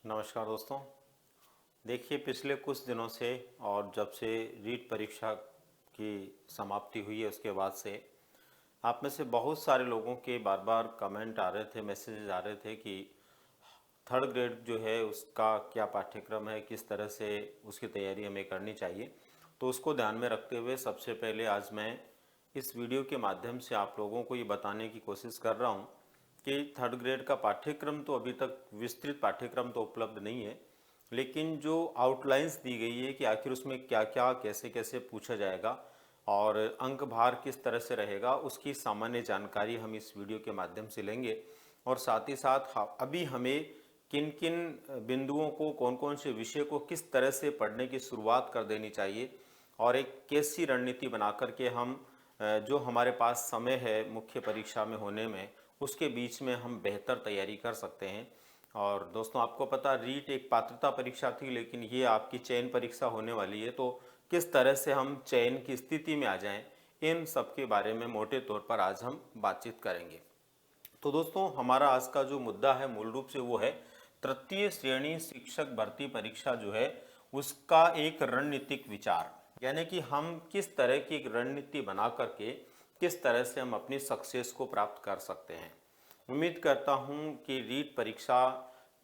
नमस्कार दोस्तों। देखिए, पिछले कुछ दिनों से और जब से रीट परीक्षा की समाप्ति हुई है उसके बाद से आप में से बहुत सारे लोगों के बार बार कमेंट आ रहे थे, मैसेजेस आ रहे थे कि थर्ड ग्रेड जो है उसका क्या पाठ्यक्रम है, किस तरह से उसकी तैयारी हमें करनी चाहिए। तो उसको ध्यान में रखते हुए सबसे पहले आज मैं इस वीडियो के माध्यम से आप लोगों को ये बताने की कोशिश कर रहा हूँ कि थर्ड ग्रेड का पाठ्यक्रम तो अभी तक विस्तृत पाठ्यक्रम तो उपलब्ध नहीं है, लेकिन जो आउटलाइंस दी गई है कि आखिर उसमें क्या क्या कैसे कैसे पूछा जाएगा और अंक भार किस तरह से रहेगा, उसकी सामान्य जानकारी हम इस वीडियो के माध्यम से लेंगे। और साथ ही साथ अभी हमें किन किन बिंदुओं को, कौन कौन से विषय को किस तरह से पढ़ने की शुरुआत कर देनी चाहिए और एक कैसी रणनीति बना करके हम जो हमारे पास समय है मुख्य परीक्षा में होने में, उसके बीच में हम बेहतर तैयारी कर सकते हैं। और दोस्तों, आपको पता, रीट एक पात्रता परीक्षा थी, लेकिन ये आपकी चयन परीक्षा होने वाली है। तो किस तरह से हम चयन की स्थिति में आ जाएं, इन सब के बारे में मोटे तौर पर आज हम बातचीत करेंगे। तो दोस्तों, हमारा आज का जो मुद्दा है मूल रूप से वो है तृतीय श्रेणी शिक्षक भर्ती परीक्षा जो है उसका एक रणनीतिक विचार, यानी कि हम किस तरह की एक रणनीति बना करके किस तरह से हम अपनी सक्सेस को प्राप्त कर सकते हैं। उम्मीद करता हूं कि रीट परीक्षा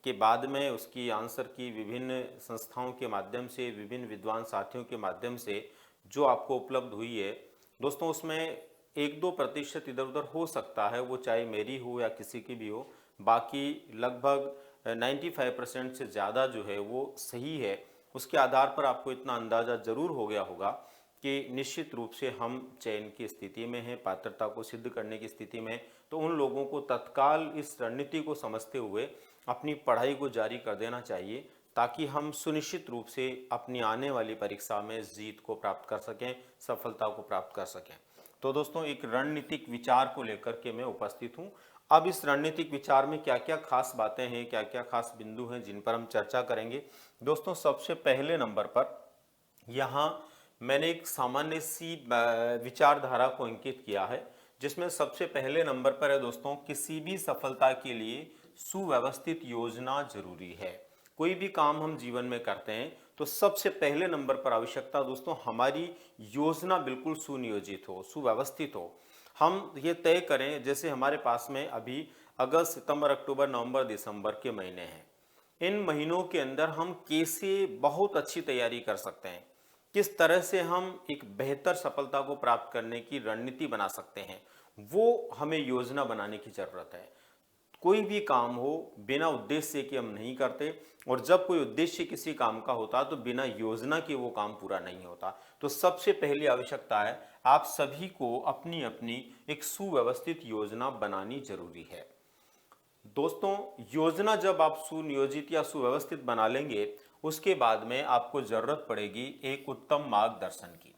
के बाद में उसकी आंसर की विभिन्न संस्थाओं के माध्यम से, विभिन्न विद्वान साथियों के माध्यम से जो आपको उपलब्ध हुई है दोस्तों, उसमें 1-2% इधर उधर हो सकता है, वो चाहे मेरी हो या किसी की भी हो। बाकी लगभग 95% से ज़्यादा जो है वो सही है। उसके आधार पर आपको इतना अंदाज़ा ज़रूर हो गया होगा कि निश्चित रूप से हम चयन की स्थिति में हैं, पात्रता को सिद्ध करने की स्थिति में। तो उन लोगों को तत्काल इस रणनीति को समझते हुए अपनी पढ़ाई को जारी कर देना चाहिए, ताकि हम सुनिश्चित रूप से अपनी आने वाली परीक्षा में जीत को प्राप्त कर सकें, सफलता को प्राप्त कर सकें। तो दोस्तों, एक रणनीतिक विचार को लेकर के मैं उपस्थित हूँ। अब इस रणनीतिक विचार में क्या क्या खास बातें हैं, क्या क्या खास बिंदु हैं जिन पर हम चर्चा करेंगे। दोस्तों, सबसे पहले नंबर पर यहाँ मैंने एक सामान्य सी विचारधारा को अंकित किया है, जिसमें सबसे पहले नंबर पर है दोस्तों, किसी भी सफलता के लिए सुव्यवस्थित योजना जरूरी है। कोई भी काम हम जीवन में करते हैं तो सबसे पहले नंबर पर आवश्यकता दोस्तों हमारी योजना बिल्कुल सुनियोजित हो, सुव्यवस्थित हो। हम ये तय करें, जैसे हमारे पास में अभी अगस्त, सितंबर, अक्टूबर, नवंबर, दिसंबर के महीने हैं। इन महीनों के अंदर हम कैसे बहुत अच्छी तैयारी कर सकते हैं, किस तरह से हम एक बेहतर सफलता को प्राप्त करने की रणनीति बना सकते हैं, वो हमें योजना बनाने की जरूरत है। कोई भी काम हो बिना उद्देश्य के हम नहीं करते, और जब कोई उद्देश्य किसी काम का होता तो बिना योजना के वो काम पूरा नहीं होता। तो सबसे पहली आवश्यकता है आप सभी को अपनी अपनी एक सुव्यवस्थित योजना बनानी जरूरी है। दोस्तों, योजना जब आप सुनियोजित या सुव्यवस्थित बना लेंगे, उसके बाद में आपको जरूरत पड़ेगी एक उत्तम मार्गदर्शन की।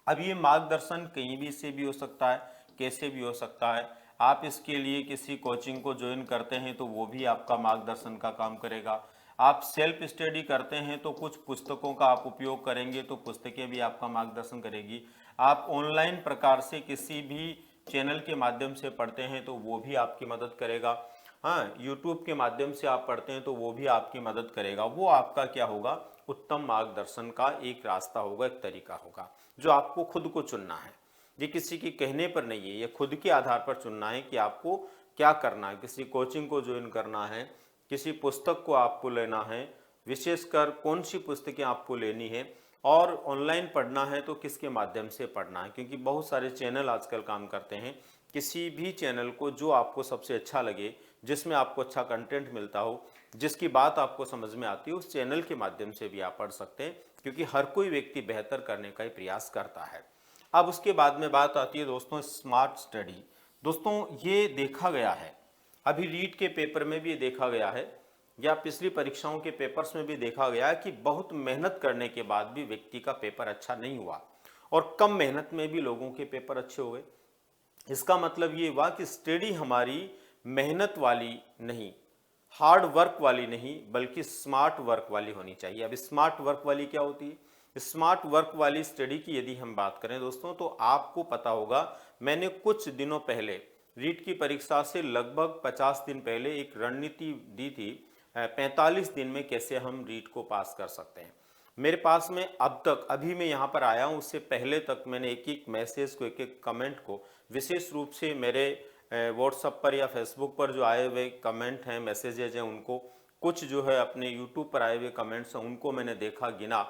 अब ये मार्गदर्शन कहीं भी से भी हो सकता है, कैसे भी हो सकता है। आप इसके लिए किसी कोचिंग को ज्वाइन करते हैं तो वो भी आपका मार्गदर्शन का काम करेगा। आप सेल्फ स्टडी करते हैं तो कुछ पुस्तकों का आप उपयोग करेंगे तो पुस्तकें भी आपका मार्गदर्शन करेगी। आप ऑनलाइन प्रकार से किसी भी चैनल के माध्यम से पढ़ते हैं तो वो भी आपकी मदद करेगा। हाँ, यूट्यूब के माध्यम से आप पढ़ते हैं तो वो भी आपकी मदद करेगा। वो आपका क्या होगा, उत्तम मार्गदर्शन का एक रास्ता होगा, एक तरीका होगा, जो आपको खुद को चुनना है। ये किसी के कहने पर नहीं है, ये खुद के आधार पर चुनना है कि आपको क्या करना है। किसी कोचिंग को ज्वाइन करना है, किसी पुस्तक को आपको लेना है, विशेषकर कौन सी पुस्तकें आपको लेनी है, और ऑनलाइन पढ़ना है तो किसके माध्यम से पढ़ना है, क्योंकि बहुत सारे चैनल आजकल काम करते हैं। किसी भी चैनल को जो आपको सबसे अच्छा लगे, जिसमें आपको अच्छा कंटेंट मिलता हो, जिसकी बात आपको समझ में आती हो, उस चैनल के माध्यम से भी आप पढ़ सकते हैं, क्योंकि हर कोई व्यक्ति बेहतर करने का ही प्रयास करता है। अब उसके बाद में बात आती है दोस्तों स्मार्ट स्टडी। दोस्तों, ये देखा गया है, अभी रीट के पेपर में भी ये देखा गया है, या पिछली परीक्षाओं के पेपर्स में भी देखा गया है कि बहुत मेहनत करने के बाद भी व्यक्ति का पेपर अच्छा नहीं हुआ, और कम मेहनत में भी लोगों के पेपर अच्छे हुए। इसका मतलब ये हुआ कि स्टडी हमारी मेहनत वाली नहीं, हार्ड वर्क वाली नहीं, बल्कि स्मार्ट वर्क वाली होनी चाहिए। अब स्मार्ट वर्क वाली क्या होती है? स्मार्ट वर्क वाली स्टडी की यदि हम बात करें दोस्तों, तो आपको पता होगा, मैंने कुछ दिनों पहले रीट की परीक्षा से लगभग 50 दिन पहले एक रणनीति दी थी, 45 दिन में कैसे हम रीट को पास कर सकते हैं। मेरे पास में अब तक, अभी मैं यहाँ पर आया हूँ, उससे पहले तक मैंने एक एक मैसेज को, एक एक कमेंट को, विशेष रूप से मेरे व्हाट्सएप पर या फेसबुक पर जो आए हुए कमेंट हैं, मैसेजेज हैं, उनको, कुछ जो है अपने यूट्यूब पर आए हुए कमेंट्स हैं, उनको मैंने देखा, गिना,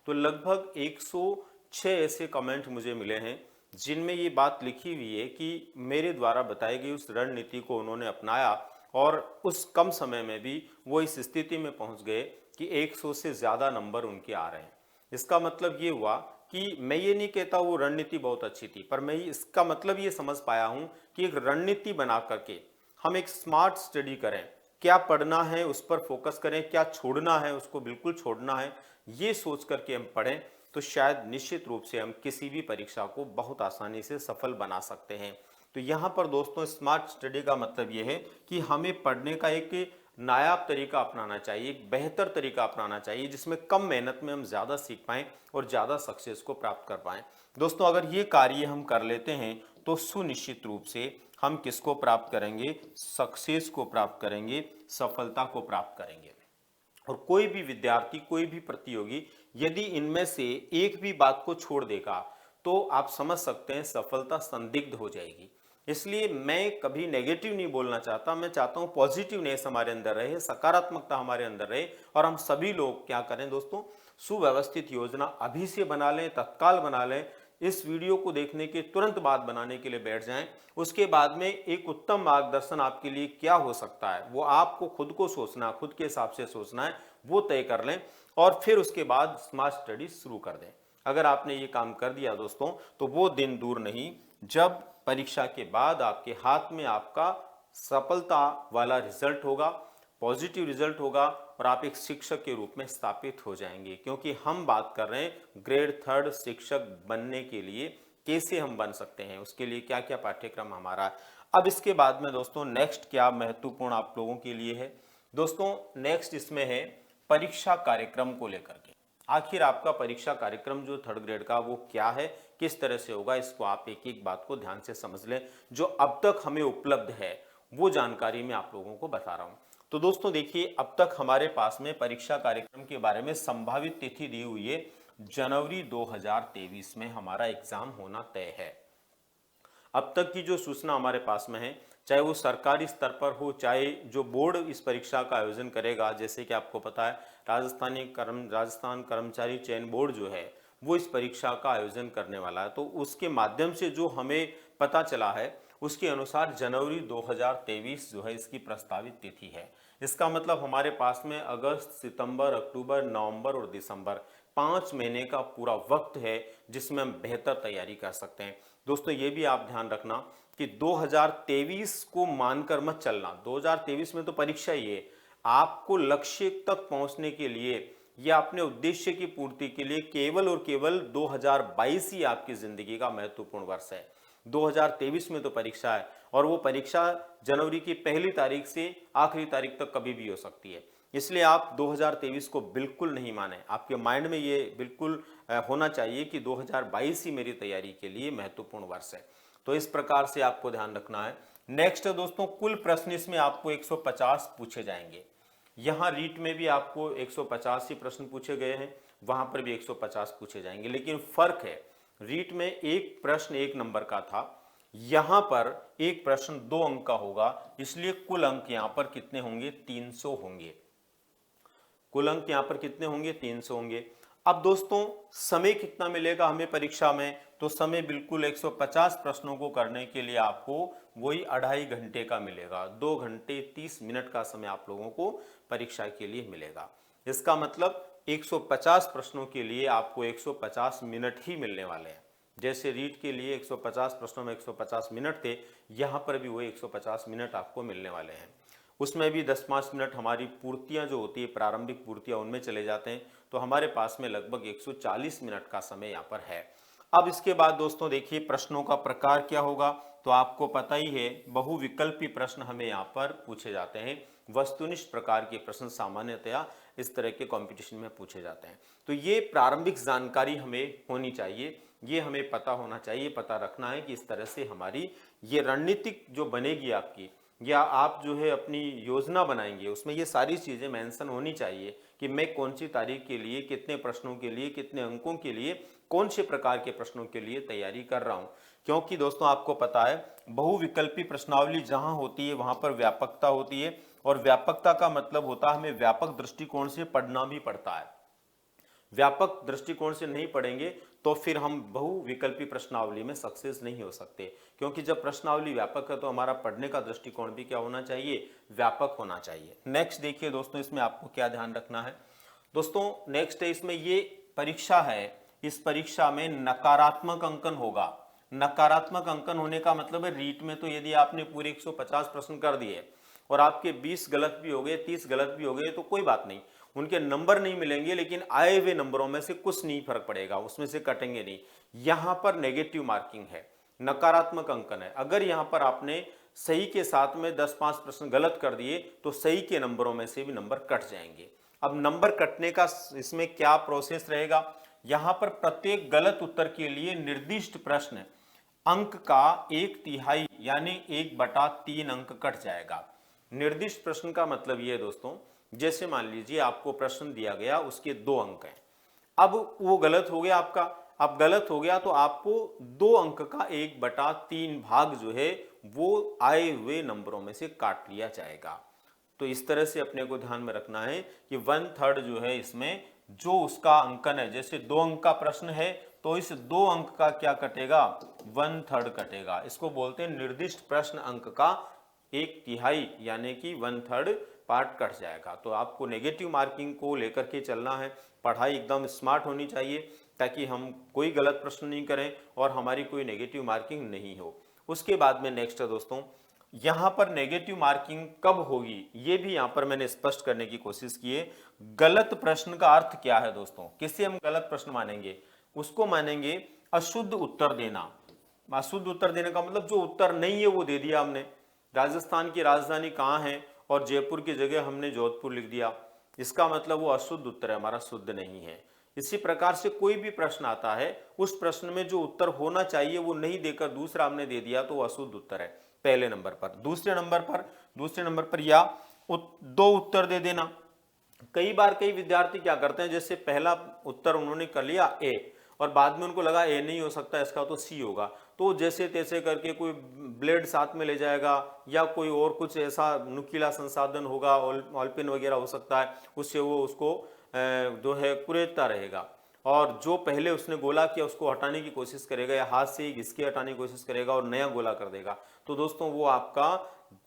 तो लगभग 106 ऐसे कमेंट मुझे मिले हैं जिनमें ये बात लिखी हुई है कि मेरे द्वारा बताई गई उस रणनीति को उन्होंने अपनाया और उस कम समय में भी वो इस स्थिति में पहुंच गए कि 100 से ज़्यादा नंबर उनके आ रहे हैं। इसका मतलब ये हुआ कि मैं ये नहीं कहता वो रणनीति बहुत अच्छी थी, पर मैं इसका मतलब ये समझ पाया हूँ कि एक रणनीति बना करके हम एक स्मार्ट स्टडी करें, क्या पढ़ना है उस पर फोकस करें, क्या छोड़ना है उसको बिल्कुल छोड़ना है, ये सोच करके हम पढ़ें, तो शायद निश्चित रूप से हम किसी भी परीक्षा को बहुत आसानी से सफल बना सकते हैं। तो यहाँ पर दोस्तों स्मार्ट स्टडी का मतलब ये है कि हमें पढ़ने का एक नायाब तरीका अपनाना चाहिए, एक बेहतर तरीका अपनाना चाहिए जिसमें कम मेहनत में हम ज़्यादा सीख पाएँ और ज़्यादा सक्सेस को प्राप्त कर पाएँ। दोस्तों अगर ये कार्य हम कर लेते हैं तो सुनिश्चित रूप से हम किसको प्राप्त करेंगे? सक्सेस को प्राप्त करेंगे, सफलता को प्राप्त करेंगे। और कोई भी विद्यार्थी, कोई भी प्रतियोगी यदि इनमें से एक भी बात को छोड़ देगा तो आप समझ सकते हैं सफलता संदिग्ध हो जाएगी। इसलिए मैं कभी नेगेटिव नहीं बोलना चाहता, मैं चाहता हूं पॉजिटिवनेस हमारे अंदर रहे, सकारात्मकता हमारे अंदर रहे और हम सभी लोग क्या करें दोस्तों, सुव्यवस्थित योजना अभी से बना लें, तत्काल बना लें। इस वीडियो को देखने के तुरंत बाद बनाने के लिए बैठ जाएं। उसके बाद में एक उत्तम मार्गदर्शन आपके लिए क्या हो सकता है वो आपको खुद को सोचना, खुद के हिसाब से सोचना है, वो तय कर लें और फिर उसके बाद स्मार्ट स्टडी शुरू कर दें। अगर आपने ये काम कर दिया दोस्तों तो वो दिन दूर नहीं जब परीक्षा के बाद आपके हाथ में आपका सफलता वाला रिजल्ट होगा, पॉजिटिव रिजल्ट होगा और आप एक शिक्षक के रूप में स्थापित हो जाएंगे। क्योंकि हम बात कर रहे हैं ग्रेड 3 शिक्षक बनने के लिए कैसे हम बन सकते हैं, उसके लिए क्या क्या पाठ्यक्रम हमारा है। अब इसके बाद में दोस्तों नेक्स्ट क्या महत्वपूर्ण आप लोगों के लिए है, दोस्तों नेक्स्ट इसमें है परीक्षा कार्यक्रम को लेकर के। आखिर आपका परीक्षा कार्यक्रम जो 3rd ग्रेड का वो क्या है, किस तरह से होगा, इसको आप एक एक बात को ध्यान से समझ लें। जो अब तक हमें उपलब्ध है वो जानकारी मैं आप लोगों को बता रहा हूं। तो दोस्तों देखिए, अब तक हमारे पास में परीक्षा कार्यक्रम के बारे में संभावित तिथि दी हुई है, जनवरी 2023 में हमारा एग्जाम होना तय है। अब तक की जो सूचना हमारे पास में है, चाहे वो सरकारी स्तर पर हो, चाहे जो बोर्ड इस परीक्षा का आयोजन करेगा, जैसे कि आपको पता है राजस्थान कर्मचारी चयन बोर्ड जो है वो इस परीक्षा का आयोजन करने वाला है। तो उसके माध्यम से जो हमें पता चला है उसके अनुसार जनवरी 2023 जो है इसकी प्रस्तावित तिथि है। इसका मतलब हमारे पास में अगस्त, सितंबर, अक्टूबर, नवंबर और दिसंबर 5 महीने का पूरा वक्त है जिसमें हम बेहतर तैयारी कर सकते हैं। दोस्तों ये भी आप ध्यान रखना कि 2023 को मानकर मत चलना। 2023 में तो परीक्षा ही है, आपको लक्ष्य तक पहुंचने के लिए या अपने उद्देश्य की पूर्ति के लिए केवल और केवल 2022 ही आपकी जिंदगी का महत्वपूर्ण वर्ष है। 2023 में तो परीक्षा है और वो परीक्षा जनवरी की पहली तारीख से आखिरी तारीख तक कभी भी हो सकती है। इसलिए आप 2023 को बिल्कुल नहीं माने, आपके माइंड में ये बिल्कुल होना चाहिए कि 2022 ही मेरी तैयारी के लिए महत्वपूर्ण वर्ष है। तो इस प्रकार से आपको ध्यान रखना है। नेक्स्ट दोस्तों, कुल प्रश्न इसमें आपको 150 पूछे जाएंगे। यहाँ रीट में भी आपको 150 ही प्रश्न पूछे गए हैं, वहां पर भी 150 पूछे जाएंगे, लेकिन फर्क है, रीट में एक प्रश्न 1 नंबर का था, यहां पर एक प्रश्न 2 अंक का होगा, इसलिए कुल अंक यहां पर कितने होंगे? 300 होंगे। कुल अंक यहां पर कितने होंगे? 300 होंगे। अब दोस्तों समय कितना मिलेगा हमें परीक्षा में? तो समय बिल्कुल 150 प्रश्नों को करने के लिए आपको वही 2.5 घंटे का मिलेगा। 2 घंटे 30 मिनट का समय आप लोगों को परीक्षा के लिए मिलेगा। इसका मतलब 150 प्रश्नों के लिए आपको 150 मिनट ही मिलने वाले हैं। जैसे रीट के लिए 150 प्रश्नों में 150 मिनट थे, यहाँ पर भी वही 150 मिनट आपको मिलने वाले हैं। उसमें भी 10-5 मिनट हमारी पूर्तियां जो होती है, प्रारंभिक पूर्तियां, उनमें चले जाते हैं, तो हमारे पास में लगभग 140 मिनट का समय यहाँ पर है। अब इसके बाद दोस्तों देखिए प्रश्नों का प्रकार क्या होगा, तो आपको पता ही है बहुविकल्पी प्रश्न हमें यहाँ पर पूछे जाते हैं। वस्तुनिष्ठ प्रकार के प्रश्न सामान्यतया इस तरह के कंपटीशन में पूछे जाते हैं। तो ये प्रारंभिक जानकारी हमें होनी चाहिए, ये हमें पता होना चाहिए, पता रखना है कि इस तरह से हमारी ये रणनीतिक जो बनेगी आपकी, या आप जो है अपनी योजना बनाएंगे, उसमें ये सारी चीज़ें मेंशन होनी चाहिए कि मैं कौन सी तारीख के लिए, कितने प्रश्नों के लिए, कितने अंकों के लिए, कौन से प्रकार के प्रश्नों के लिए तैयारी कर रहा हूँ। क्योंकि दोस्तों आपको पता है, बहुविकल्पी प्रश्नावली जहाँ होती है वहाँ पर व्यापकता होती है, और व्यापकता का मतलब होता है हमें व्यापक दृष्टिकोण से पढ़ना भी पड़ता है। व्यापक दृष्टिकोण से नहीं पढ़ेंगे तो फिर हम बहुविकल्पी प्रश्नावली में सक्सेस नहीं हो सकते, क्योंकि जब प्रश्नावली व्यापक है तो हमारा पढ़ने का दृष्टिकोण भी क्या होना चाहिए, व्यापक होना चाहिए। नेक्स्ट देखिए दोस्तों, इसमें आपको क्या ध्यान रखना है। दोस्तों नेक्स्ट है, इसमें ये परीक्षा है, इस परीक्षा में नकारात्मक अंकन होगा। नकारात्मक अंकन होने का मतलब है रीट में तो यदि आपने पूरे 150 प्रश्न कर दिए और आपके 20 गलत भी हो गए, 30 गलत भी हो गए तो कोई बात नहीं, उनके नंबर नहीं मिलेंगे, लेकिन आए हुए नंबरों में से कुछ नहीं फर्क पड़ेगा, उसमें से कटेंगे नहीं। यहां पर नेगेटिव मार्किंग है, नकारात्मक अंकन है। अगर यहां पर आपने सही के साथ में 10-5 प्रश्न गलत कर दिए तो सही के नंबरों में से भी नंबर कट जाएंगे। अब नंबर कटने का इसमें क्या प्रोसेस रहेगा, यहां पर प्रत्येक गलत उत्तर के लिए निर्दिष्ट प्रश्न अंक का 1/3 यानी 1/3 अंक कट जाएगा। निर्दिष्ट प्रश्न का मतलब ये है दोस्तों, जैसे मान लीजिए आपको प्रश्न दिया गया, उसके 2 अंक हैं, अब वो गलत हो गया आपका, अब गलत हो गया तो आपको 2 अंक का 1/3 भाग जो है वो आए हुए नंबरों में से काट लिया जाएगा। तो इस तरह से अपने को ध्यान में रखना है कि 1/3 जो है इसमें जो उसका अंकन है, जैसे 2 अंक का प्रश्न है तो इस 2 अंक का क्या कटेगा, 1/3 कटेगा। इसको बोलते हैं निर्दिष्ट प्रश्न अंक का 1/3 यानी कि 1/3 पार्ट कट जाएगा। तो आपको नेगेटिव मार्किंग को लेकर के चलना है, पढ़ाई एकदम स्मार्ट होनी चाहिए ताकि हम कोई गलत प्रश्न नहीं करें और हमारी कोई नेगेटिव मार्किंग नहीं हो। उसके बाद में नेक्स्ट है दोस्तों, यहां पर नेगेटिव मार्किंग कब होगी ये भी यहां पर मैंने स्पष्ट करने की कोशिश की है। गलत प्रश्न का अर्थ क्या है दोस्तों, किसे हम गलत प्रश्न मानेंगे, उसको मानेंगे अशुद्ध उत्तर देना। अशुद्ध उत्तर देने का मतलब जो उत्तर नहीं है वो दे दिया हमने, राजस्थान की राजधानी कहाँ है और जयपुर की जगह हमने जोधपुर लिख दिया, इसका मतलब वो अशुद्ध उत्तर है, हमारा शुद्ध नहीं है। इसी प्रकार से कोई भी प्रश्न आता है, उस प्रश्न में जो उत्तर होना चाहिए वो नहीं देकर दूसरा हमने दे दिया तो वो अशुद्ध उत्तर है, पहले नंबर पर। दूसरे नंबर पर या 2 उत्तर दे देना। कई बार कई विद्यार्थी क्या करते हैं, जैसे पहला उत्तर उन्होंने कर लिया ए और बाद में उनको लगा ए नहीं हो सकता, इसका तो सी होगा, तो जैसे तैसे करके कोई ब्लेड साथ में ले जाएगा या कोई और कुछ ऐसा नुकीला संसाधन होगा, ऑलपिन वगैरह हो सकता है, उससे वो उसको जो है कुरेदता रहेगा और जो पहले उसने गोला किया उसको हटाने की कोशिश करेगा या हाथ से ही घिसके हटाने की कोशिश करेगा और नया गोला कर देगा। तो दोस्तों वो आपका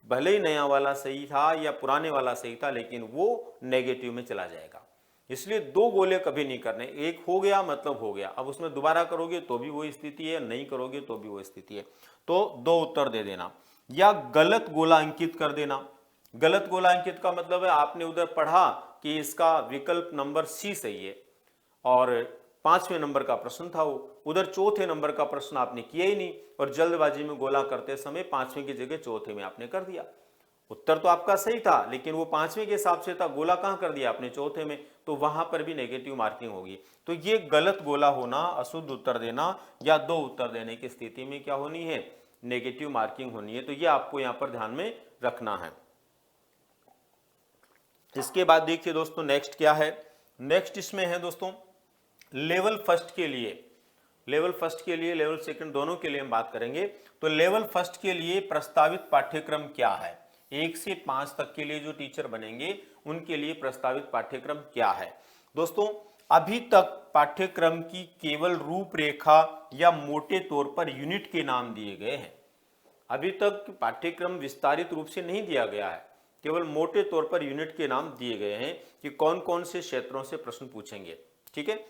भले ही नया वाला सही था या पुराने वाला सही था, लेकिन वो नेगेटिव में चला जाएगा। इसलिए 2 गोले कभी नहीं करने, एक हो गया मतलब हो गया, अब उसमें दोबारा करोगे तो भी वही स्थिति है, नहीं करोगे तो भी वही स्थिति है। तो 2 उत्तर दे देना या गलत गोला अंकित कर देना। गलत गोला अंकित का मतलब है आपने उधर पढ़ा कि इसका विकल्प नंबर सी सही है और 5वें नंबर का प्रश्न था वो, उधर 4थे नंबर का प्रश्न आपने किया ही नहीं और जल्दबाजी में गोला करते समय 5वें की जगह 4थे में आपने कर दिया। उत्तर तो आपका सही था लेकिन वो 5वें के हिसाब से था, गोला कहां कर दिया आपने, 4थे में, तो वहां पर भी नेगेटिव मार्किंग होगी। तो ये गलत गोला होना, अशुद्ध उत्तर देना या 2 उत्तर देने की स्थिति में क्या होनी है, नेगेटिव मार्किंग होनी है। तो ये आपको यहां पर ध्यान में रखना है। इसके बाद देखिए दोस्तों नेक्स्ट क्या है, नेक्स्ट इसमें है दोस्तों लेवल फर्स्ट के लिए, लेवल सेकंड दोनों के लिए हम बात करेंगे। तो लेवल फर्स्ट के लिए प्रस्तावित पाठ्यक्रम क्या है, 1 से 5 तक के लिए जो टीचर बनेंगे उनके लिए प्रस्तावित पाठ्यक्रम क्या है। दोस्तों अभी तक पाठ्यक्रम की केवल रूपरेखा या मोटे तौर पर यूनिट के नाम दिए गए हैं। अभी तक पाठ्यक्रम विस्तारित रूप से नहीं दिया गया है, केवल मोटे तौर पर यूनिट के नाम दिए गए हैं कि कौन कौन से क्षेत्रों से प्रश्न पूछेंगे। ठीक है,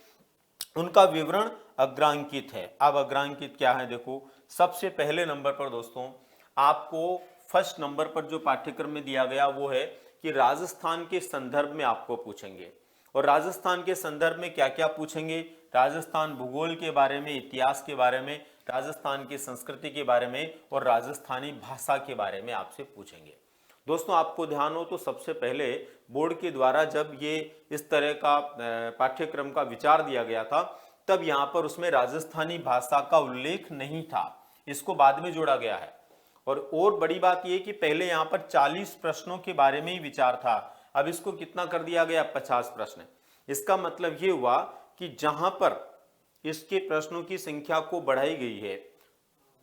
उनका विवरण अग्रांकित है। अब अग्रांकित क्या है, देखो सबसे पहले नंबर पर दोस्तों आपको फर्स्ट नंबर पर जो पाठ्यक्रम में दिया गया वो है कि राजस्थान के संदर्भ में आपको पूछेंगे। और राजस्थान के संदर्भ में क्या क्या पूछेंगे, राजस्थान भूगोल के बारे में, इतिहास के बारे में, राजस्थान की संस्कृति के बारे में और राजस्थानी भाषा के बारे में आपसे पूछेंगे। दोस्तों आपको ध्यान हो तो सबसे पहले बोर्ड के द्वारा जब ये इस तरह का पाठ्यक्रम का विचार दिया गया था तब यहाँ पर उसमें राजस्थानी भाषा का उल्लेख नहीं था, इसको बाद में जोड़ा गया है। और बड़ी बात यह कि पहले यहां पर 40 प्रश्नों के बारे में ही विचार था, अब इसको कितना कर दिया गया, 50 प्रश्न। इसका मतलब यह हुआ कि जहां पर इसके प्रश्नों की संख्या को बढ़ाई गई है,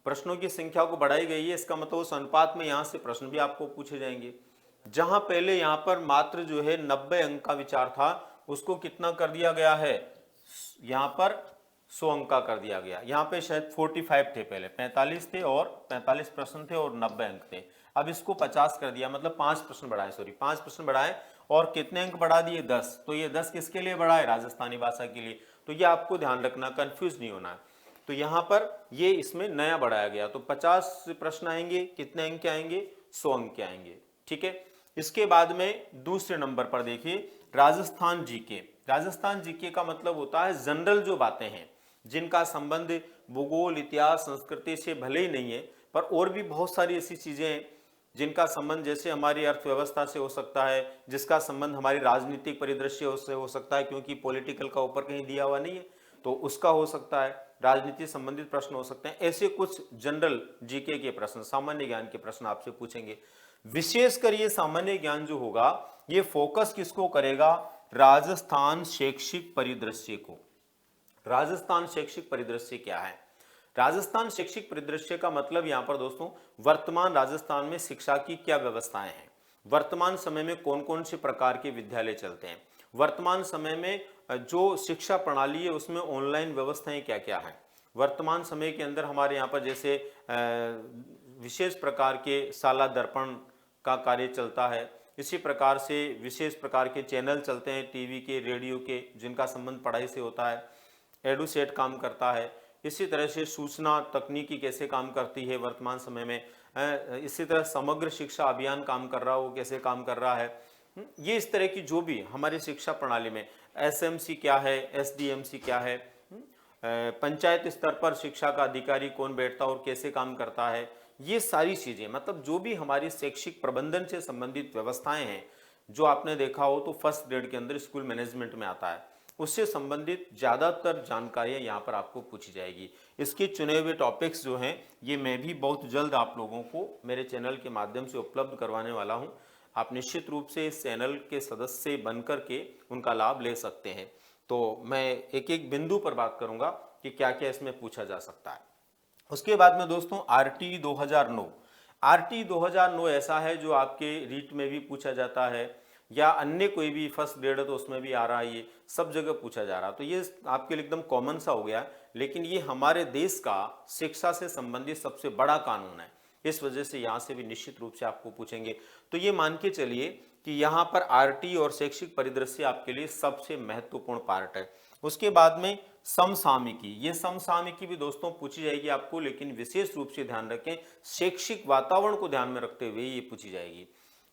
प्रश्नों की संख्या को बढ़ाई गई है, इसका मतलब उस अनुपात में यहां से प्रश्न भी आपको पूछे जाएंगे। जहां पहले यहां पर मात्र जो है 90 अंक का विचार था, उसको कितना कर दिया गया है, यहां पर 100 अंक का कर दिया गया। यहां पे शायद 45 थे, पहले 45 थे और 45 प्रश्न थे और 90 अंक थे। अब इसको 50 कर दिया, मतलब 5 प्रश्न बढ़ाए, 5 प्रश्न बढ़ाए और कितने अंक बढ़ा दिए, 10। तो ये 10 किसके लिए बढ़ाए, राजस्थानी भाषा के लिए। तो ये आपको ध्यान रखना, कंफ्यूज नहीं होना। तो यहां पर ये इसमें नया बढ़ाया गया, तो 50 प्रश्न आएंगे, कितने अंक के आएंगे, 100 अंक के आएंगे। ठीक है, इसके बाद में दूसरे नंबर पर देखिए राजस्थान जीके। राजस्थान जीके का मतलब होता है जनरल जो बातें हैं, जिनका संबंध भूगोल, इतिहास, संस्कृति से भले ही नहीं है, पर और भी बहुत सारी ऐसी चीजें हैं जिनका संबंध जैसे हमारी अर्थव्यवस्था से हो सकता है, जिसका संबंध हमारी राजनीतिक परिदृश्य से हो सकता है, क्योंकि पॉलिटिकल का ऊपर कहीं दिया हुआ नहीं है, तो उसका हो सकता है, राजनीति संबंधित प्रश्न हो सकते हैं। ऐसे कुछ जनरल जीके के प्रश्न, सामान्य ज्ञान के प्रश्न आपसे पूछेंगे। विशेषकर ये सामान्य ज्ञान जो होगा, ये फोकस किसको करेगा, राजस्थान शैक्षिक परिदृश्य को। राजस्थान शैक्षिक परिदृश्य क्या है, राजस्थान शैक्षिक परिदृश्य का मतलब यहां पर दोस्तों, वर्तमान राजस्थान में शिक्षा की क्या व्यवस्थाएं हैं, वर्तमान समय में कौन कौन से प्रकार के विद्यालय चलते हैं, वर्तमान समय में जो शिक्षा प्रणाली है उसमें ऑनलाइन व्यवस्थाएं क्या क्या हैं, वर्तमान समय के अंदर हमारे यहाँ पर जैसे विशेष प्रकार के शाला दर्पण का कार्य चलता है, इसी प्रकार से विशेष प्रकार के चैनल चलते हैं टीवी के, रेडियो के, जिनका संबंध पढ़ाई से होता है, एडुसेट काम करता है। इसी तरह से सूचना तकनीकी कैसे काम करती है वर्तमान समय में, इसी तरह समग्र शिक्षा अभियान काम कर रहा हो, कैसे काम कर रहा है। ये इस तरह की जो भी हमारी शिक्षा प्रणाली में एसएमसी क्या है, एसडीएमसी क्या है, पंचायत स्तर पर शिक्षा का अधिकारी कौन बैठता है और कैसे काम करता है, ये सारी चीजें, मतलब जो भी हमारी शैक्षिक प्रबंधन से संबंधित व्यवस्थाएं हैं, जो आपने देखा हो तो फर्स्ट ग्रेड के अंदर स्कूल मैनेजमेंट में आता है, उससे संबंधित ज्यादातर जानकारियां यहाँ पर आपको पूछी जाएगी। इसके चुने हुए टॉपिक्स जो हैं, ये मैं भी बहुत जल्द आप लोगों को मेरे चैनल के माध्यम से उपलब्ध करवाने वाला हूँ। आप निश्चित रूप से इस चैनल के सदस्य बनकर के उनका लाभ ले सकते हैं। तो मैं एक एक बिंदु पर बात करूंगा कि क्या क्या इसमें पूछा जा सकता है। उसके बाद में दोस्तों आरटी 2009, आरटी 2009 ऐसा है जो आपके रीट में भी पूछा जाता है, या अन्य कोई भी फर्स्ट ग्रेड है तो उसमें भी आ रहा है, ये सब जगह पूछा जा रहा है। तो ये आपके लिए एकदम कॉमन सा हो गया, लेकिन ये हमारे देश का शिक्षा से संबंधित सबसे बड़ा कानून है, इस वजह से यहाँ से भी निश्चित रूप से आपको पूछेंगे। तो ये मान के चलिए कि यहाँ पर आरटी और शैक्षिक परिदृश्य आपके लिए सबसे महत्वपूर्ण पार्ट है। उसके बाद में समसामयिकी, ये समसामयिकी भी दोस्तों पूछी जाएगी आपको, लेकिन विशेष रूप से ध्यान रखें शैक्षिक वातावरण को ध्यान में रखते हुए ये पूछी जाएगी।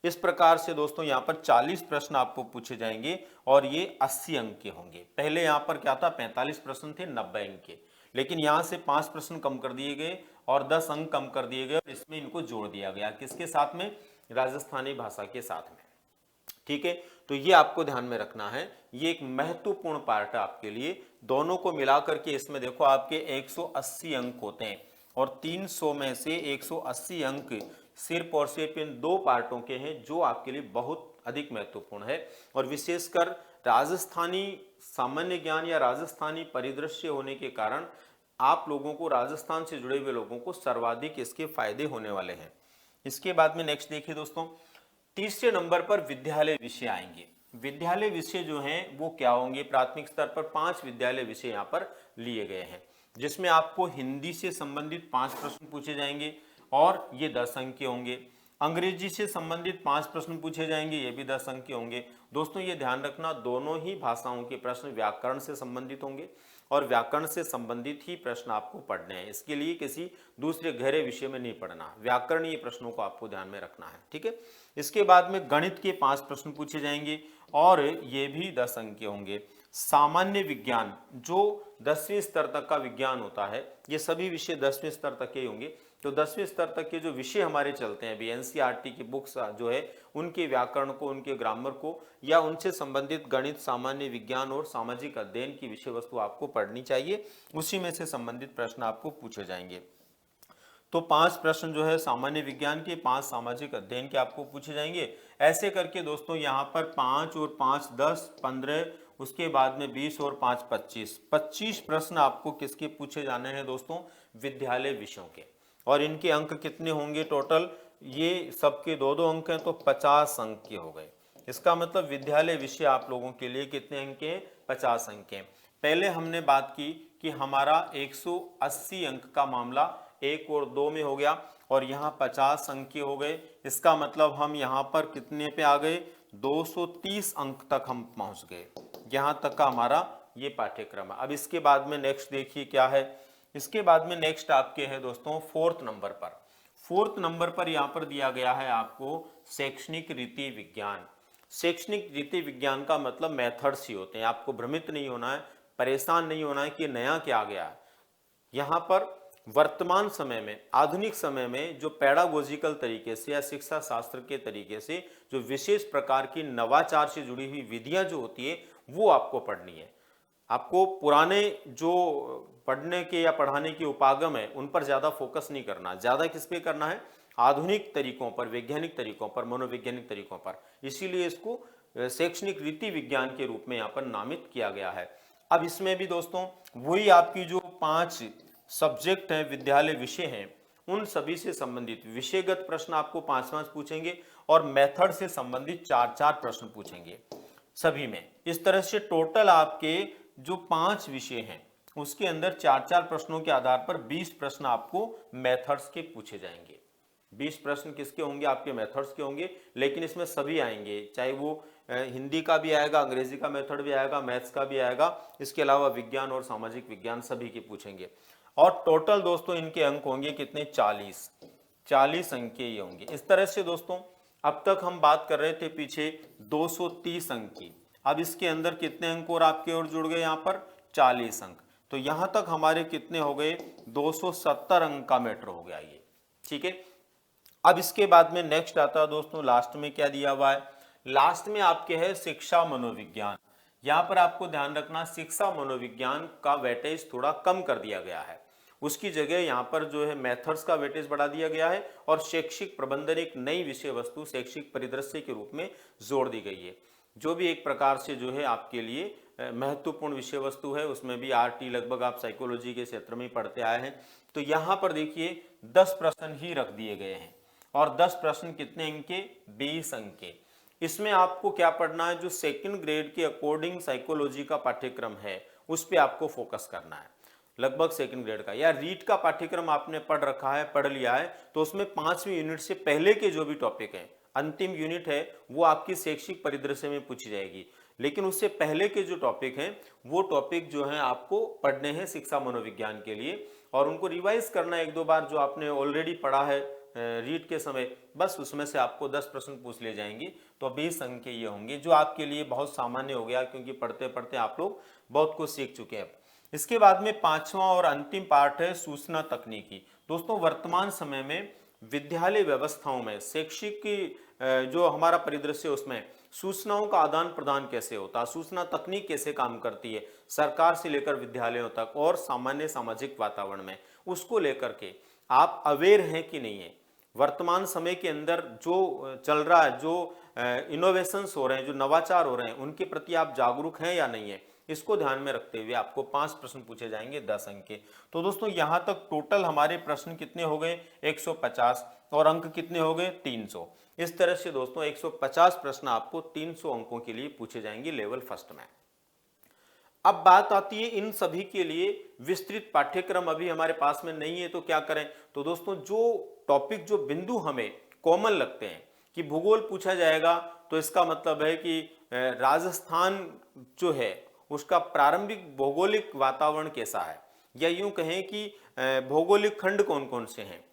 इस प्रकार से दोस्तों यहाँ पर 40 प्रश्न आपको पूछे जाएंगे और ये 80 अंक के होंगे। पहले यहाँ पर क्या था, 45 प्रश्न थे 90 अंक के, लेकिन यहाँ से 5 प्रश्न कम कर दिए गए और 10 अंक कम कर दिए गए, इसमें इनको जोड़ दिया गया, किसके साथ में, राजस्थानी भाषा के साथ में। ठीक है, तो ये आपको ध्यान में रखना है, ये एक महत्वपूर्ण पार्ट है आपके लिए। दोनों को मिलाकर के इसमें देखो आपके 180 अंक होते हैं और 300 में से 180 अंक सिर्फ और सिर्फ इन दो पार्टों के हैं, जो आपके लिए बहुत अधिक महत्वपूर्ण है। और विशेषकर राजस्थानी सामान्य ज्ञान या राजस्थानी परिदृश्य होने के कारण आप लोगों को, राजस्थान से जुड़े हुए लोगों को सर्वाधिक इसके फायदे होने वाले हैं। इसके बाद में नेक्स्ट देखिए दोस्तों, तीसरे नंबर पर विद्यालय विषय आएंगे। विद्यालय विषय जो हैं वो क्या होंगे, प्राथमिक स्तर पर 5 विद्यालय विषय यहाँ पर लिए गए हैं, जिसमें आपको हिंदी से संबंधित 5 प्रश्न पूछे जाएंगे और ये 10 अंक के होंगे। अंग्रेजी से संबंधित 5 प्रश्न पूछे जाएंगे, ये भी 10 अंक के होंगे। दोस्तों ये ध्यान रखना, दोनों ही भाषाओं के प्रश्न व्याकरण से संबंधित होंगे और व्याकरण से संबंधित ही प्रश्न आपको पढ़ने हैं। इसके लिए किसी दूसरे गहरे विषय में नहीं पढ़ना, व्याकरणीय प्रश्नों को आपको ध्यान में रखना है। ठीक है, इसके बाद में गणित के 5 प्रश्न पूछे जाएंगे और ये भी 10 अंक के होंगे। सामान्य विज्ञान, जो 10वीं स्तर तक का विज्ञान होता है, ये सभी विषय 10वें स्तर तक के होंगे। तो 10वें स्तर तक के जो विषय हमारे चलते हैं, अभी एनसीईआरटी की बुक्स जो है, उनके व्याकरण को, उनके ग्रामर को, या उनसे संबंधित गणित, सामान्य विज्ञान और सामाजिक अध्ययन की विषय वस्तु आपको पढ़नी चाहिए। उसी में से संबंधित प्रश्न आपको पूछे जाएंगे। तो 5 प्रश्न जो है सामान्य विज्ञान के, 5 सामाजिक अध्ययन के आपको पूछे जाएंगे। ऐसे करके दोस्तों यहाँ पर 5 और 5 10 15, उसके बाद में 20 और 5 25, 25 प्रश्न आपको किसके पूछे जाने हैं दोस्तों, विद्यालय विषयों के। और इनके अंक कितने होंगे टोटल, ये सबके 2-2 अंक हैं तो 50 अंक के हो गए। इसका मतलब विद्यालय विषय आप लोगों के लिए कितने अंक के, 50 अंक के। पहले हमने बात की कि हमारा 180 अंक का मामला 1 और 2 में हो गया और यहाँ 50 अंक के हो गए। इसका मतलब हम यहाँ पर कितने पे आ गए, 230 अंक तक हम पहुँच गए। यहाँ तक का हमारा ये पाठ्यक्रम है। अब इसके बाद में नेक्स्ट देखिए क्या है, इसके बाद में नेक्स्ट आपके है दोस्तों 4th नंबर पर। 4th नंबर पर यहाँ पर दिया गया है आपको शैक्षणिक रीति विज्ञान। शैक्षणिक रीति विज्ञान का मतलब मेथड्स ही होते हैं। आपको भ्रमित नहीं होना है, परेशान नहीं होना है कि नया क्या आ गया है। यहाँ पर वर्तमान समय में, आधुनिक समय में जो पेडागोजिकल तरीके से या शिक्षा शास्त्र के तरीके से जो विशेष प्रकार की नवाचार से जुड़ी हुई विधियां जो होती है वो आपको पढ़नी है। आपको पुराने जो पढ़ने के या पढ़ाने के उपागम है उन पर ज्यादा फोकस नहीं करना, ज्यादा किस पे करना है, आधुनिक तरीकों पर, वैज्ञानिक तरीकों पर, मनोवैज्ञानिक तरीकों पर। इसीलिए इसको शैक्षणिक रीति विज्ञान के रूप में यहाँ पर नामित किया गया है। अब इसमें भी दोस्तों वही आपकी जो 5 सब्जेक्ट हैं, विद्यालय विषय हैं, उन सभी से संबंधित विषयगत प्रश्न आपको 5-5 पूछेंगे और मेथड से संबंधित 4-4 प्रश्न पूछेंगे सभी में। इस तरह से टोटल आपके जो 5 विषय हैं उसके अंदर 4-4 प्रश्नों के आधार पर 20 प्रश्न आपको मेथड्स के पूछे जाएंगे। 20 प्रश्न किसके होंगे, आपके मेथड्स के होंगे। लेकिन इसमें सभी आएंगे, चाहे वो हिंदी का भी आएगा, अंग्रेजी का मेथड भी आएगा, मैथ्स का भी आएगा, इसके अलावा विज्ञान और सामाजिक विज्ञान सभी के पूछेंगे। और टोटल दोस्तों इनके अंक होंगे कितने, 40 अंक के ये होंगे। इस तरह से दोस्तों अब तक हम बात कर रहे थे पीछे 230 अंक की। अब इसके अंदर कितने अंक और आपके और जुड़ गए, यहाँ पर 40 अंक। तो यहाँ तक हमारे कितने हो गए, 270 अंक का मैटर हो गया ये, ठीक है। अब इसके बाद में नेक्स्ट आता है दोस्तों, लास्ट में क्या दिया हुआ है, लास्ट में आपके है शिक्षा मनोविज्ञान। यहाँ पर आपको ध्यान रखना, शिक्षा मनोविज्ञान का वेटेज थोड़ा कम कर दिया गया है। उसकी जगह यहाँ पर जो है मेथड्स का वेटेज बढ़ा दिया गया है और शैक्षिक प्रबंधन एक नई विषय वस्तु शैक्षिक परिदृश्य के रूप में जोड़ दी गई है, जो भी एक प्रकार से जो है आपके लिए महत्वपूर्ण विषय वस्तु है। उसमें भी आरटी लगभग आप साइकोलॉजी के क्षेत्र में पढ़ते आए हैं। तो यहाँ पर देखिए 10 प्रश्न ही रख दिए गए हैं और 10 प्रश्न कितने अंक के, 20 अंक के। इसमें आपको क्या पढ़ना है, जो सेकंड ग्रेड के अकॉर्डिंग साइकोलॉजी का पाठ्यक्रम है उस पे आपको फोकस करना है। लगभग सेकंड ग्रेड का या रीट का पाठ्यक्रम आपने पढ़ रखा है, पढ़ लिया है, तो उसमें 5वीं यूनिट से पहले के जो भी टॉपिक हैं, अंतिम यूनिट है वो आपकी शैक्षिक परिदृश्य में पूछी जाएगी। लेकिन उससे पहले के जो टॉपिक हैं वो टॉपिक जो है आपको पढ़ने हैं शिक्षा मनोविज्ञान के लिए, और उनको रिवाइज करना है 1-2 बार, जो आपने ऑलरेडी पढ़ा है रीड के समय, बस उसमें से आपको 10 प्रश्न पूछ ले जाएंगे। तो 20 अंक के ये होंगे, जो आपके लिए बहुत सामान्य हो गया, क्योंकि पढ़ते पढ़ते आप लोग बहुत कुछ सीख चुके हैं। इसके बाद में 5वां और अंतिम पार्ट है सूचना तकनीकी। दोस्तों वर्तमान समय में विद्यालय व्यवस्थाओं में शैक्षिक की जो हमारा परिदृश्य उसमें सूचनाओं का आदान प्रदान कैसे होता है, सूचना तकनीक कैसे काम करती है सरकार से लेकर विद्यालयों तक और सामान्य सामाजिक वातावरण में, उसको लेकर के आप अवेयर हैं कि नहीं है। वर्तमान समय के अंदर जो चल रहा है, जो इनोवेशंस हो रहे हैं, जो नवाचार हो रहे हैं, उनके प्रति आप जागरूक हैं या नहीं है, इसको ध्यान में रखते हुए आपको 5 प्रश्न पूछे जाएंगे 10 अंक के। तो दोस्तों यहां तक टोटल हमारे प्रश्न कितने हो गए, 150, और अंक कितने हो गए, 300। इस तरह से दोस्तों 150 प्रश्न आपको 300 अंकों के लिए पूछे जाएंगे लेवल फर्स्ट में। अब बात आती है इन सभी के लिए विस्तृत पाठ्यक्रम अभी हमारे पास में नहीं है, तो क्या करें। तो दोस्तों जो टॉपिक, जो बिंदु हमें कॉमन लगते हैं कि भूगोल पूछा जाएगा, तो इसका मतलब है कि राजस्थान जो है उसका प्रारंभिक भौगोलिक वातावरण कैसा है, या यूं कहें कि भौगोलिक खंड कौन कौन से हैं,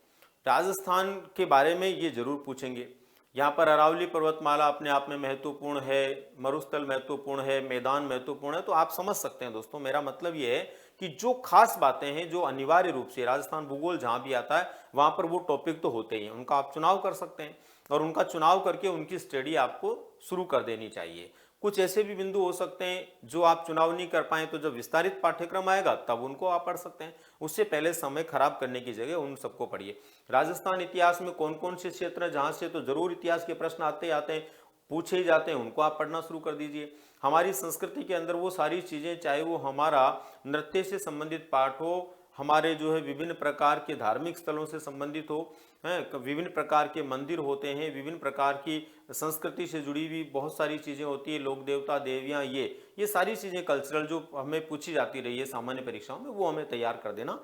राजस्थान के बारे में ये जरूर पूछेंगे। यहाँ पर अरावली पर्वतमाला अपने आप में महत्वपूर्ण है, मरुस्थल महत्वपूर्ण है, मैदान महत्वपूर्ण है। तो आप समझ सकते हैं दोस्तों, मेरा मतलब ये है कि जो खास बातें हैं, जो अनिवार्य रूप से राजस्थान भूगोल जहाँ भी आता है वहाँ पर वो टॉपिक तो होते ही हैं, उनका आप चुनाव कर सकते हैं और उनका चुनाव करके उनकी स्टडी आपको शुरू कर देनी चाहिए। कुछ ऐसे भी बिंदु हो सकते हैं जो आप चुनाव नहीं कर पाए, तो जब विस्तारित पाठ्यक्रम आएगा तब उनको आप पढ़ सकते हैं। उससे पहले समय खराब करने की जगह उन सबको पढ़िए। राजस्थान इतिहास में कौन कौन से क्षेत्र हैं जहां से तो जरूर इतिहास के प्रश्न आते आते हैं, पूछे ही जाते हैं, उनको आप पढ़ना शुरू कर दीजिए। हमारी संस्कृति के अंदर वो सारी चीजें, चाहे वो हमारा नृत्य से संबंधित पाठ हो, हमारे जो है विभिन्न प्रकार के धार्मिक स्थलों से संबंधित हो, विभिन्न प्रकार के मंदिर होते हैं, विभिन्न प्रकार की संस्कृति से जुड़ी हुई बहुत सारी चीजें होती है, लोक देवता देवियां, ये सारी चीजें कल्चरल जो हमें पूछी जाती रही है सामान्य परीक्षाओं में, वो हमें तैयार कर देना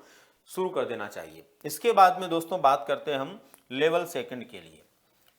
शुरू कर देना चाहिए। इसके बाद में दोस्तों बात करते हैं हम लेवल सेकंड के लिए।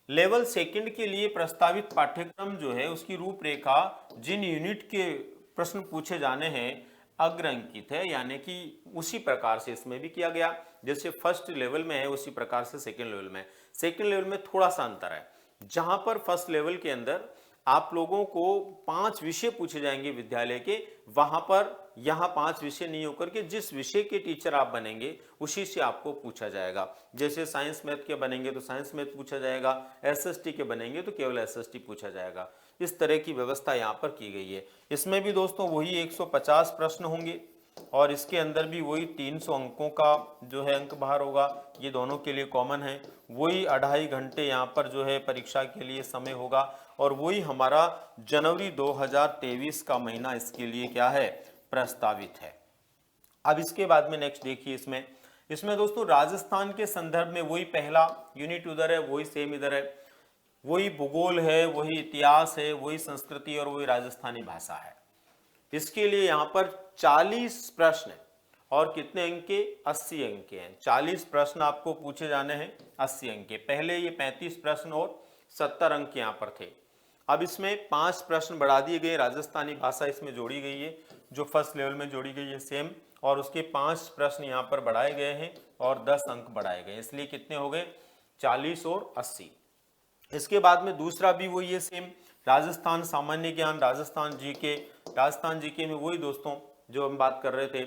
लेवल सेकंड के लिए प्रस्तावित पाठ्यक्रम जो है उसकी रूपरेखा जिन यूनिट के प्रश्न पूछे जाने हैं अग्र अंकित है, यानी कि उसी प्रकार से इसमें भी किया गया। जैसे फर्स्ट लेवल में है उसी प्रकार से सेकंड लेवल में। सेकंड लेवल में थोड़ा सा अंतर है, जहां पर फर्स्ट लेवल के अंदर आप लोगों को 5 विषय पूछे जाएंगे विद्यालय के, वहां पर यहाँ 5 विषय नहीं होकर के जिस विषय के टीचर आप बनेंगे उसी से आपको पूछा जाएगा। जैसे साइंस मैथ के बनेंगे तो साइंस मैथ पूछा जाएगा, एसएसटी के बनेंगे तो केवल एसएसटी पूछा जाएगा। इस तरह की व्यवस्था यहाँ पर की गई है। इसमें भी दोस्तों वही 150 प्रश्न होंगे और इसके अंदर भी वही 300 अंकों का जो है अंक बाहर होगा। ये दोनों के लिए कॉमन है। वही 2.5 घंटे यहाँ पर जो है परीक्षा के लिए समय होगा और वही हमारा जनवरी 2023 का महीना इसके लिए क्या है, प्रस्तावित है। अब इसके बाद में नेक्स्ट देखिए, इसमें दोस्तों राजस्थान के संदर्भ में वही पहला यूनिट उधर है, वही सेम इधर है, वही भूगोल है, वही इतिहास है, वही संस्कृति और वही राजस्थानी भाषा है। इसके लिए यहाँ पर 40 प्रश्न है और कितने अंक के, 80 अंक के हैं। 40 प्रश्न आपको पूछे जाने हैं, 80 अंक के। पहले ये 35 प्रश्न और 70 अंक यहाँ पर थे। अब इसमें 5 प्रश्न बढ़ा दिए गए, राजस्थानी भाषा इसमें जोड़ी गई है जो फर्स्ट लेवल में जोड़ी गई है सेम, और उसके 5 प्रश्न यहाँ पर बढ़ाए गए हैं और 10 अंक बढ़ाए गए, इसलिए कितने हो गए, 40 और 80। इसके बाद में दूसरा भी वही है सेम, राजस्थान सामान्य ज्ञान, राजस्थान जीके में वही दोस्तों जो हम बात कर रहे थे,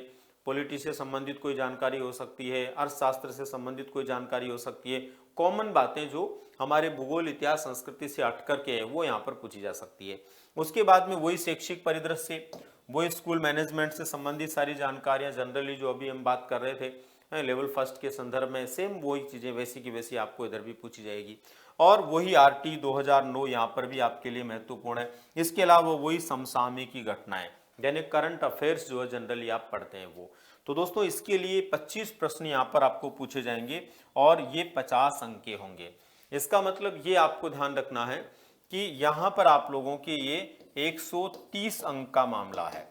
पॉलिटी से संबंधित कोई जानकारी हो सकती है, अर्थशास्त्र से संबंधित कोई जानकारी हो सकती है, कॉमन बातें जो हमारे भूगोल इतिहास संस्कृति से हट करके है वो यहाँ पर पूछी जा सकती है। उसके बाद में वही शैक्षिक परिदृश्य, वही स्कूल मैनेजमेंट से संबंधित सारी जानकारियां जनरली जो अभी हम बात कर रहे थे लेवल फर्स्ट के संदर्भ में, सेम वही चीजें वैसी की वैसी आपको इधर भी पूछी जाएगी। और वही आरटी 2009 यहाँ पर भी आपके लिए महत्वपूर्ण है। इसके अलावा वही समसामयिकी घटनाएं यानी करंट अफेयर्स जो है जनरली आप पढ़ते हैं वो। तो दोस्तों इसके लिए 25 प्रश्न यहाँ पर आपको पूछे जाएंगे और ये 50 अंक के होंगे। इसका मतलब ये आपको ध्यान रखना है कि यहाँ पर आप लोगों के ये 130 अंक का मामला है।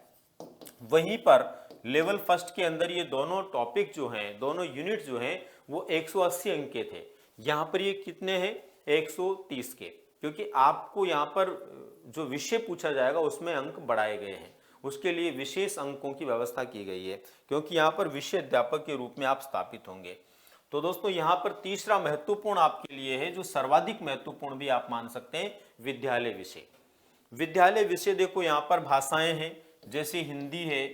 वहीं पर लेवल फर्स्ट के अंदर ये दोनों टॉपिक जो हैं, दोनों यूनिट जो हैं वो 180 अंक के थे। यहाँ पर ये कितने हैं, 130 के, क्योंकि आपको यहाँ पर जो विषय पूछा जाएगा उसमें अंक बढ़ाए गए हैं, उसके लिए विशेष अंकों की व्यवस्था की गई है, क्योंकि यहाँ पर विषय अध्यापक के रूप में आप स्थापित होंगे। तो दोस्तों यहाँ पर तीसरा महत्वपूर्ण आपके लिए है, जो सर्वाधिक महत्वपूर्ण भी आप मान सकते हैं, विद्यालय विषय। विद्यालय विषय देखो यहाँ पर भाषाएं हैं, जैसे हिंदी है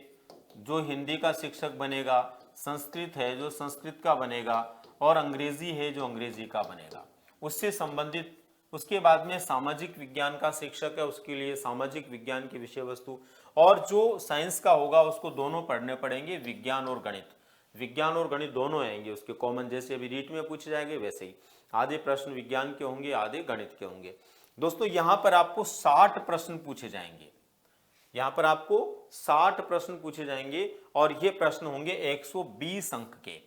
जो हिंदी का शिक्षक बनेगा, संस्कृत है जो संस्कृत का बनेगा, और अंग्रेजी है जो अंग्रेजी का बनेगा उससे संबंधित। उसके बाद में सामाजिक विज्ञान का शिक्षक है, उसके लिए सामाजिक विज्ञान की विषय वस्तु, और जो साइंस का होगा उसको दोनों पढ़ने पड़ेंगे, विज्ञान और गणित। विज्ञान और गणित दोनों आएंगे उसके कॉमन, जैसे अभी रीट में पूछे जाएंगे वैसे ही आधे प्रश्न विज्ञान के होंगे, आधे गणित के होंगे। दोस्तों यहाँ पर आपको 60 प्रश्न पूछे जाएंगे, यहाँ पर आपको 60 प्रश्न पूछे जाएंगे और ये प्रश्न होंगे 120 अंक के।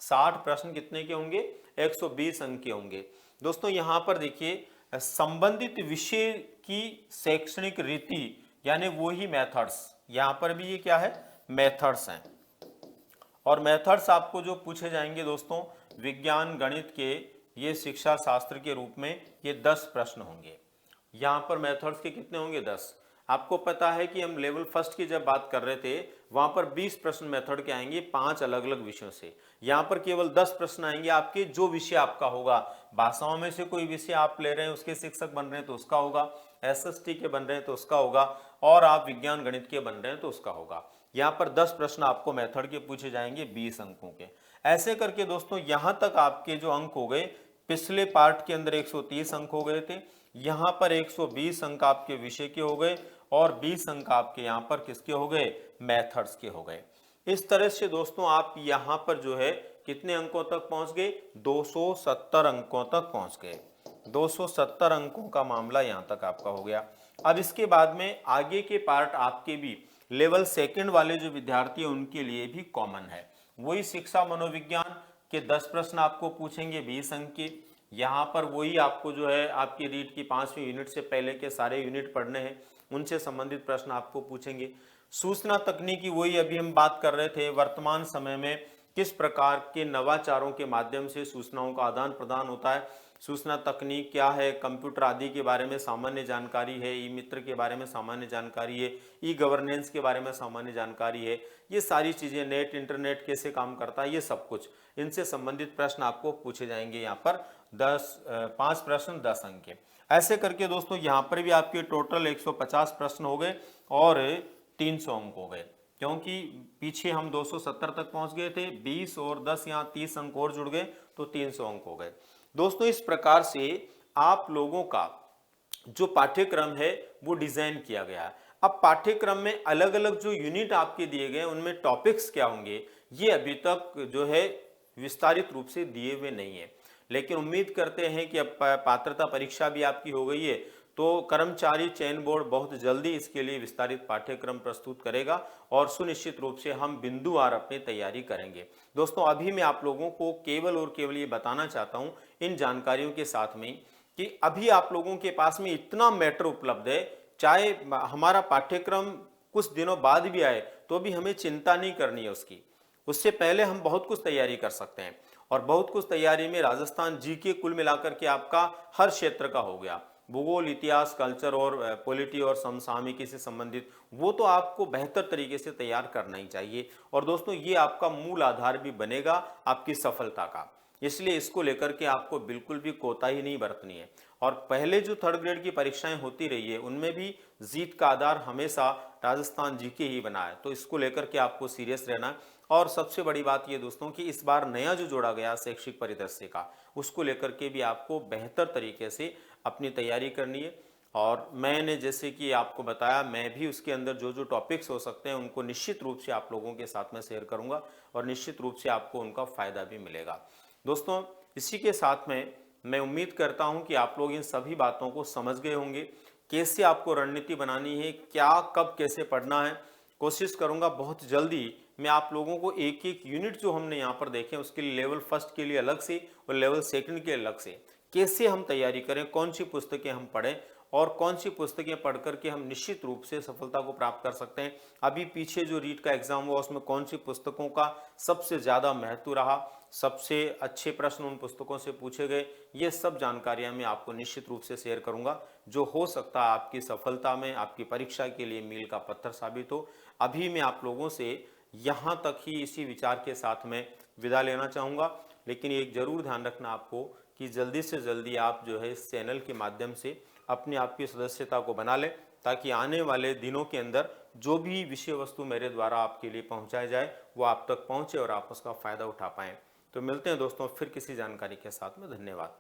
60 प्रश्न कितने के होंगे, 120 अंक के होंगे। दोस्तों यहाँ पर देखिए संबंधित विषय की शैक्षणिक रीति यानी वो ही मेथड्स, यहाँ पर भी ये क्या है, मेथड्स हैं। और मेथड्स आपको जो पूछे जाएंगे दोस्तों विज्ञान गणित के, ये शिक्षा शास्त्र के रूप में ये 10 प्रश्न होंगे। यहाँ पर मेथड्स के कितने होंगे, 10। आपको पता है कि हम लेवल फर्स्ट की जब बात कर रहे थे वहां पर 20 प्रश्न मेथड के आएंगे 5 अलग अलग विषयों से। यहाँ पर केवल 10 प्रश्न आएंगे आपके, जो विषय आपका होगा, भाषाओं में से कोई विषय आप ले रहे हैं उसके शिक्षक बन रहे हैं तो उसका होगा, एसएसटी के बन रहे हैं तो उसका होगा, और आप विज्ञान गणित के बन रहे हैं तो उसका होगा। यहाँ पर 10 प्रश्न आपको मेथड के पूछे जाएंगे 20 अंकों के। ऐसे करके दोस्तों यहाँ तक आपके जो अंक हो गए, पिछले पार्ट के अंदर 130 अंक हो गए थे, यहाँ पर 120 अंक आपके विषय के हो गए और 20 अंक आपके यहाँ पर किसके हो गए, मेथड्स के हो गए। इस तरह से दोस्तों आप यहाँ पर जो है कितने अंकों तक पहुंच गए, 270 अंकों तक पहुंच गए। 270 अंकों का मामला यहाँ तक आपका हो गया। अब इसके बाद में आगे के पार्ट आपके भी लेवल सेकंड वाले जो विद्यार्थी हैं उनके लिए भी कॉमन है। वही शिक्षा मनोविज्ञान के 10 प्रश्न आपको पूछेंगे 20 अंक के। यहाँ पर वही आपको जो है आपकी रीट की 5वीं यूनिट से पहले के सारे यूनिट पढ़ने हैं, उनसे संबंधित प्रश्न आपको पूछेंगे। सूचना तकनीकी वही अभी हम बात कर रहे थे, वर्तमान समय में किस प्रकार के नवाचारों के माध्यम से सूचनाओं का आदान प्रदान होता है, सूचना तकनीक क्या है, कंप्यूटर आदि के बारे में सामान्य जानकारी है, ई मित्र के बारे में सामान्य जानकारी है, ई गवर्नेंस के बारे में सामान्य जानकारी है, ये सारी चीजें, नेट इंटरनेट कैसे काम करता है, ये सब कुछ, इनसे संबंधित प्रश्न आपको पूछे जाएंगे। यहाँ पर 5 प्रश्न 10 अंक के। ऐसे करके दोस्तों यहाँ पर भी आपके टोटल 150 प्रश्न हो गए और 300 अंक हो गए, क्योंकि पीछे हम 270 तक पहुंच गए थे, 20 और 10 यहाँ 30 अंक और जुड़ गए तो 300 अंक हो गए। दोस्तों इस प्रकार से आप लोगों का जो पाठ्यक्रम है वो डिजाइन किया गया है। अब पाठ्यक्रम में अलग अलग जो यूनिट आपके दिए गए उनमें टॉपिक्स क्या होंगे ये अभी तक जो है विस्तारित रूप से दिए हुए नहीं है, लेकिन उम्मीद करते हैं कि अब पात्रता परीक्षा भी आपकी हो गई है तो कर्मचारी चयन बोर्ड बहुत जल्दी इसके लिए विस्तारित पाठ्यक्रम प्रस्तुत करेगा और सुनिश्चित रूप से हम बिंदुवार अपनी तैयारी करेंगे। दोस्तों अभी मैं आप लोगों को केवल और केवल ये बताना चाहता हूं इन जानकारियों के साथ में कि अभी आप लोगों के पास में इतना मैटर उपलब्ध है, चाहे हमारा पाठ्यक्रम कुछ दिनों बाद भी आए तो भी हमें चिंता नहीं करनी है उसकी, उससे पहले हम बहुत कुछ तैयारी कर सकते हैं। और बहुत कुछ तैयारी में राजस्थान जीके कुल मिलाकर के आपका हर क्षेत्र का हो गया, भूगोल, इतिहास, कल्चर और पॉलिटी और समसामयिकी से संबंधित, वो तो आपको बेहतर तरीके से तैयार करना ही चाहिए। और दोस्तों ये आपका मूल आधार भी बनेगा आपकी सफलता का, इसलिए इसको लेकर के आपको बिल्कुल भी कोताही नहीं बरतनी है। और पहले जो 3rd ग्रेड की परीक्षाएं होती रही है उनमें भी जीत का आधार हमेशा राजस्थान जीके ही बना है, तो इसको लेकर के आपको सीरियस रहना है। और सबसे बड़ी बात ये दोस्तों कि इस बार नया जो जोड़ा गया शैक्षिक परिदृश्य का, उसको लेकर के भी आपको बेहतर तरीके से अपनी तैयारी करनी है। और मैंने जैसे कि आपको बताया, मैं भी उसके अंदर जो जो टॉपिक्स हो सकते हैं उनको निश्चित रूप से आप लोगों के साथ में शेयर करूंगा और निश्चित रूप से आपको उनका फायदा भी मिलेगा। दोस्तों इसी के साथ में मैं उम्मीद करता हूं कि आप लोग इन सभी बातों को समझ गए होंगे, कैसे आपको रणनीति बनानी है, क्या कब कैसे पढ़ना है। कोशिश करूंगा बहुत जल्दी मैं आप लोगों को एक एक यूनिट जो हमने यहाँ पर देखे उसके लिए लेवल फर्स्ट के लिए अलग से और लेवल सेकंड के अलग से कैसे हम तैयारी करें, कौन सी पुस्तकें हम पढ़ें और कौन सी पुस्तकें पढ़ करके हम निश्चित रूप से सफलता को प्राप्त कर सकते हैं। अभी पीछे जो रीट का एग्जाम हुआ उसमें कौन सी पुस्तकों का सबसे ज़्यादा महत्व रहा, सबसे अच्छे प्रश्न उन पुस्तकों से पूछे गए, ये सब जानकारियां मैं आपको निश्चित रूप से शेयर करूंगा, जो हो सकता है आपकी सफलता में, आपकी परीक्षा के लिए मील का पत्थर साबित हो। अभी मैं आप लोगों से यहाँ तक ही इसी विचार के साथ में विदा लेना चाहूँगा, लेकिन एक जरूर ध्यान रखना आपको कि जल्दी से जल्दी आप जो है इस चैनल के माध्यम से अपने आप की सदस्यता को बना लें, ताकि आने वाले दिनों के अंदर जो भी विषय वस्तु मेरे द्वारा आपके लिए पहुंचाया जाए वो आप तक पहुंचे और आप उसका फ़ायदा उठा पाएँ। तो मिलते हैं दोस्तों फिर किसी जानकारी के साथ में। धन्यवाद।